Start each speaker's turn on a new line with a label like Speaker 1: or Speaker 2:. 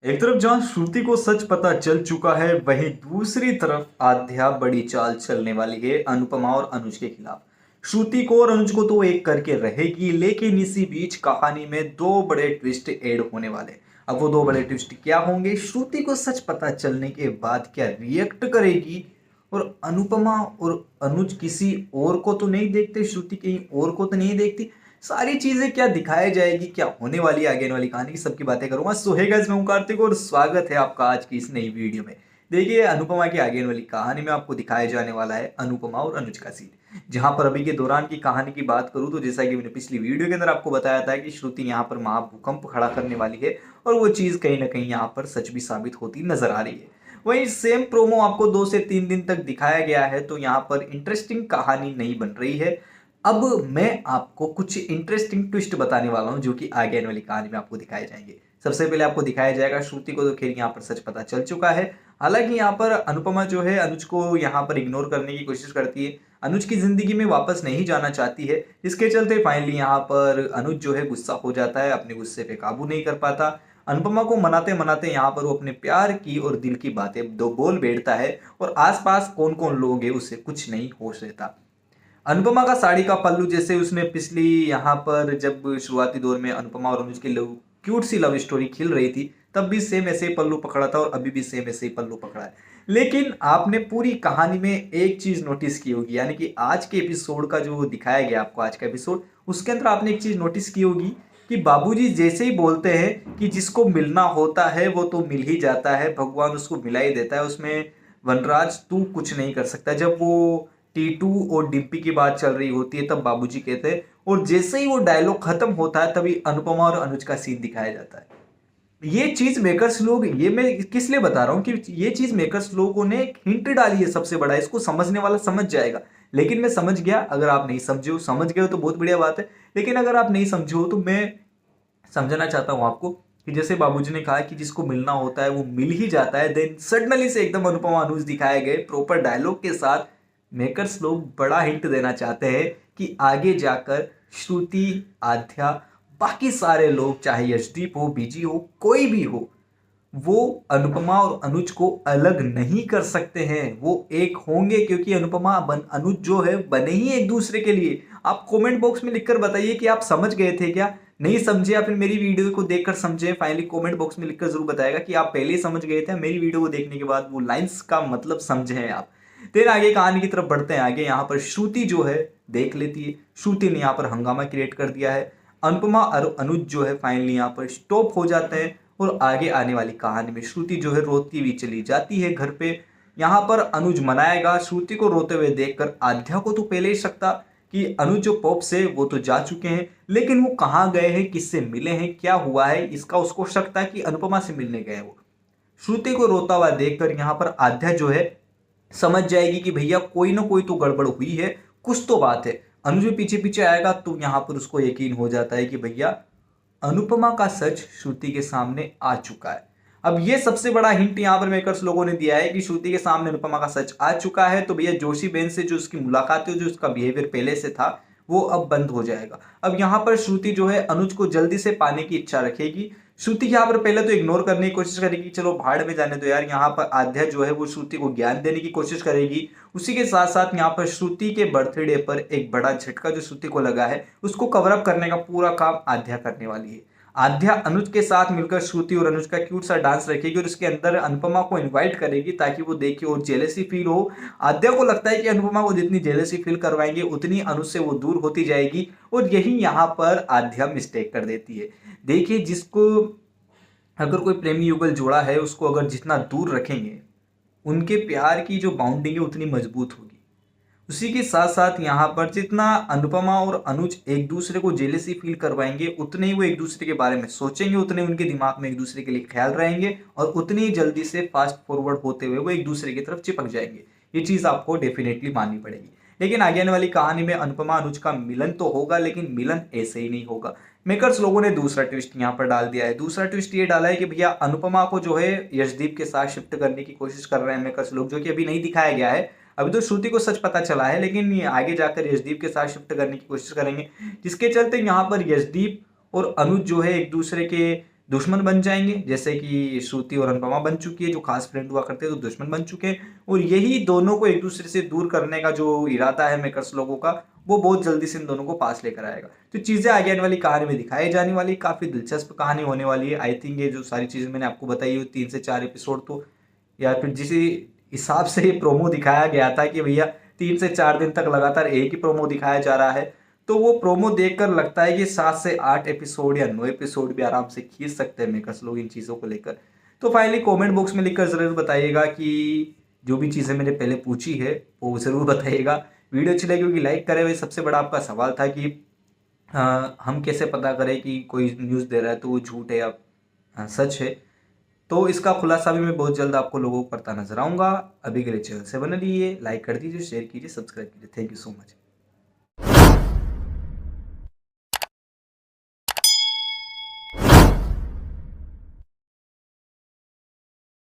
Speaker 1: एक तरफ जहां श्रुति को सच पता चल चुका है, वहीं दूसरी तरफ आध्या बड़ी चाल चलने वाली है अनुपमा और अनुज के खिलाफ। श्रुति को और अनुज को तो एक करके रहेगी, लेकिन इसी बीच कहानी में दो बड़े ट्विस्ट ऐड होने वाले हैं। अब वो दो बड़े ट्विस्ट क्या होंगे, श्रुति को सच पता चलने के बाद क्या रिएक्ट करेगी, और अनुपमा और अनुज किसी और को तो नहीं देखते, श्रुति कहीं और को तो नहीं देखती, सारी चीजें क्या दिखाई जाएगी, क्या होने वाली है आगे वाली कहानी की, सबकी बातें करूंगा। सो हे गाइस, मैं हूं कार्तिक और स्वागत है आपका आज की इस नई वीडियो में। देखिए, अनुपमा की आगे वाली कहानी में आपको दिखाया जाने वाला है अनुपमा और अनुज का सीन। जहां पर अभी के दौरान की कहानी की बात करूं तो जैसा कि मैंने पिछली वीडियो के अंदर आपको बताया था कि श्रुति यहाँ पर महाभूकंप खड़ा करने वाली है, और वो चीज कहीं ना कहीं यहाँ पर सच भी साबित होती नजर आ रही है। वही सेम प्रोमो आपको 2 से 3 दिन तक दिखाया गया है, तो यहाँ पर इंटरेस्टिंग कहानी नहीं बन रही है। अब मैं आपको कुछ इंटरेस्टिंग ट्विस्ट बताने वाला हूं, जो कि आगे आने वाली कहानी में आपको दिखाए जाएंगे। सबसे पहले आपको दिखाया जाएगा श्रुति को तो खैर यहाँ पर सच पता चल चुका है। हालांकि यहाँ पर अनुपमा जो है अनुज को यहाँ पर इग्नोर करने की कोशिश करती है, अनुज की जिंदगी में वापस नहीं जाना चाहती है। इसके चलते फाइनली यहाँ पर अनुज जो है गुस्सा हो जाता है, अपने गुस्से पे काबू नहीं कर पाता। अनुपमा को मनाते मनाते यहाँ पर वो अपने प्यार की और दिल की बातें दो बोल बैठता है, और आसपास कौन कौन लोग हैं उससे कुछ नहीं होश रहता। अनुपमा का साड़ी का पल्लू, जैसे उसने पिछली यहाँ पर जब शुरुआती दौर में अनुपमा और अनुज की लव क्यूट सी लव स्टोरी खिल रही थी, तब भी सेम ऐसे ही पल्लू पकड़ा था और अभी भी सेम ऐसे ही पल्लू पकड़ा है। लेकिन आपने पूरी कहानी में एक चीज नोटिस की होगी, यानी कि आज के एपिसोड का जो दिखाया गया आपको आज का एपिसोड, उसके अंदर आपने एक चीज नोटिस की होगी कि बाबूजी जैसे ही बोलते हैं कि जिसको मिलना होता है वो तो मिल ही जाता है, भगवान उसको मिला ही देता है, उसमें वनराज तू कुछ नहीं कर सकता। जब वो टीटू और डिम्पी की बात चल रही होती है तब बाबूजी कहते हैं, और जैसे ही वो डायलॉग खत्म होता है तभी अनुपमा और अनुज का सीन दिखाया जाता है। ये चीज मेकर्स लोग, ये मैं किस लिए बता रहा हूं कि ये चीज मेकर्स लोगों ने एक हिंट डाली है सबसे बड़ा, इसको समझने वाला समझ जाएगा। लेकिन मैं समझ गया, अगर आप नहीं समझे हो, समझ गए हो तो बहुत बढ़िया बात है, लेकिन अगर आप नहीं समझे हो तो मैं समझना चाहता हूं आपको कि जैसे बाबूजी ने कहा कि जिसको मिलना होता है वो मिल ही जाता है, देन सडनली से एकदम अनुपमा अनुज दिखाए गए प्रॉपर डायलॉग के साथ। मेकर्स लोग बड़ा हिंट देना चाहते हैं कि आगे जाकर श्रुति, आध्या, बाकी सारे लोग, चाहे यशदीप हो, बीजी हो, कोई भी हो, वो अनुपमा और अनुज को अलग नहीं कर सकते हैं। वो एक होंगे, क्योंकि अनुपमा अनुज जो है बने ही एक दूसरे के लिए। आप कमेंट बॉक्स में लिखकर बताइए कि आप समझ गए थे क्या, नहीं समझे या फिर मेरी वीडियो को देखकर समझे। फाइनली कमेंट बॉक्स में लिखकर जरूर बताएगा कि आप पहले ही समझ गए थे, मेरी वीडियो को देखने के बाद वो लाइंस का मतलब समझे हैं आप। फिर आगे कहानी की तरफ बढ़ते हैं। आगे यहाँ पर श्रुति जो है देख लेती है, श्रुति ने यहाँ पर हंगामा क्रिएट कर दिया है। अनुपमा और अनुज जो है फाइनली यहाँ पर स्टॉप हो जाते हैं, और आगे आने वाली कहानी में श्रुति जो है रोती हुई चली जाती है घर पे। यहाँ पर अनुज मनाएगा। श्रुति को रोते हुए देखकर आध्या को तो पहले ही शक था कि अनुज जो पॉप से वो तो जा चुके हैं, लेकिन वो कहाँ गए हैं, किससे मिले हैं, क्या हुआ है, इसका उसको शक था कि अनुपमा से मिलने गए वो। श्रुति को रोता हुआ देखकर यहाँ पर आध्या जो है समझ जाएगी कि भैया कोई ना कोई तो गड़बड़ हुई है, कुछ तो बात है। अनुज भी पीछे पीछे आएगा, तो यहाँ पर उसको यकीन हो जाता है कि भैया अनुपमा का सच श्रुति के सामने आ चुका है। अब ये सबसे बड़ा हिंट यहाँ पर मेकर्स लोगों ने दिया है कि श्रुति के सामने अनुपमा का सच आ चुका है, तो भैया जोशी बेन से जो उसकी मुलाकात है, जो उसका बिहेवियर पहले से था, वो अब बंद हो जाएगा। अब यहाँ पर श्रुति जो है अनुज को जल्दी से पाने की इच्छा रखेगी। श्रुति यहाँ पर पहले तो इग्नोर करने की कोशिश करेगी, चलो भाड़ में जाने दो यार। यहाँ पर आध्या जो है वो श्रुति को ज्ञान देने की कोशिश करेगी। उसी के साथ साथ यहाँ पर श्रुति के बर्थडे पर एक बड़ा झटका जो श्रुति को लगा है, उसको कवर अप करने का पूरा काम आध्या करने वाली है। आध्या अनुज के साथ मिलकर श्रुति और अनुज का क्यूट सा डांस रखेगी, और उसके अंदर अनुपमा को इनवाइट करेगी ताकि वो देखे और जेलेसी फील हो। आध्या को लगता है कि अनुपमा को जितनी जेलेसी फील करवाएंगे उतनी अनुज से वो दूर होती जाएगी, और यही यहाँ पर आध्या मिस्टेक कर देती है। देखिए, जिसको अगर कोई प्रेमी युगल जोड़ा है, उसको अगर जितना दूर रखेंगे, उनके प्यार की जो बाउंडिंग है उतनी मजबूत होगी। उसी के साथ साथ यहाँ पर जितना अनुपमा और अनुज एक दूसरे को जेलेसी फील करवाएंगे, उतने ही वो एक दूसरे के बारे में सोचेंगे, उतने उनके दिमाग में एक दूसरे के लिए ख्याल रहेंगे, और उतनी ही जल्दी से फास्ट फॉरवर्ड होते हुए वो एक दूसरे की तरफ चिपक जाएंगे। ये चीज आपको डेफिनेटली माननी पड़ेगी। लेकिन आगे आने वाली कहानी में अनुपमा अनुज का मिलन तो होगा, लेकिन मिलन ऐसे ही नहीं होगा। मेकर्स लोगों ने दूसरा ट्विस्ट यहाँ पर डाल दिया है। दूसरा ट्विस्ट ये डाला है कि भैया अनुपमा को जो है यशदीप के साथ शिफ्ट करने की कोशिश कर रहे हैं मेकर्स लोग, जो कि अभी नहीं दिखाया गया है। अभी तो श्रुति को सच पता चला है, लेकिन ये आगे जाकर यशदीप के साथ शिफ्ट करने की कोशिश करेंगे, जिसके चलते यहाँ पर यशदीप और अनुज जो है एक दूसरे के दुश्मन बन जाएंगे, जैसे कि श्रुति और अनुपमा बन चुकी है, जो खास फ्रेंड हुआ करते हैं तो दुश्मन बन चुके हैं। और यही दोनों को एक दूसरे से दूर करने का जो इरादा है मेकर्स लोगों का, वो बहुत जल्दी से इन दोनों को पास लेकर आएगा। तो चीजें आगे आने वाली कहानी में दिखाई जाने वाली, काफी दिलचस्प कहानी होने वाली है। आई थिंक ये जो सारी चीजें मैंने आपको बताई है 3 से 4 एपिसोड, तो या फिर जिस हिसाब से ये प्रोमो दिखाया गया था कि भैया 3 से 4 दिन तक लगातार एक ही प्रोमो दिखाया जा रहा है, तो वो प्रोमो देखकर लगता है कि 7 से 8 एपिसोड या 9 एपिसोड भी आराम से खींच सकते हैं मेकर्स लोग इन चीज़ों को लेकर। तो फाइनली कमेंट बॉक्स में लिखकर ज़रूर बताइएगा कि जो भी चीज़ें मैंने पहले पूछी है वो ज़रूर बताइएगा। वीडियो अच्छी लगी होगी लाइक करें। वही सबसे बड़ा आपका सवाल था कि हम कैसे पता करें कि कोई न्यूज़ दे रहा है तो वो झूठ है या सच है। तो इसका खुलासा भी मैं बहुत जल्द आपको लोगों को करता नजर आऊंगा। अभी के लिए चैनल से बने रहिए, लाइक कर दीजिए, शेयर कीजिए, सब्सक्राइब कीजिए। Thank you so much.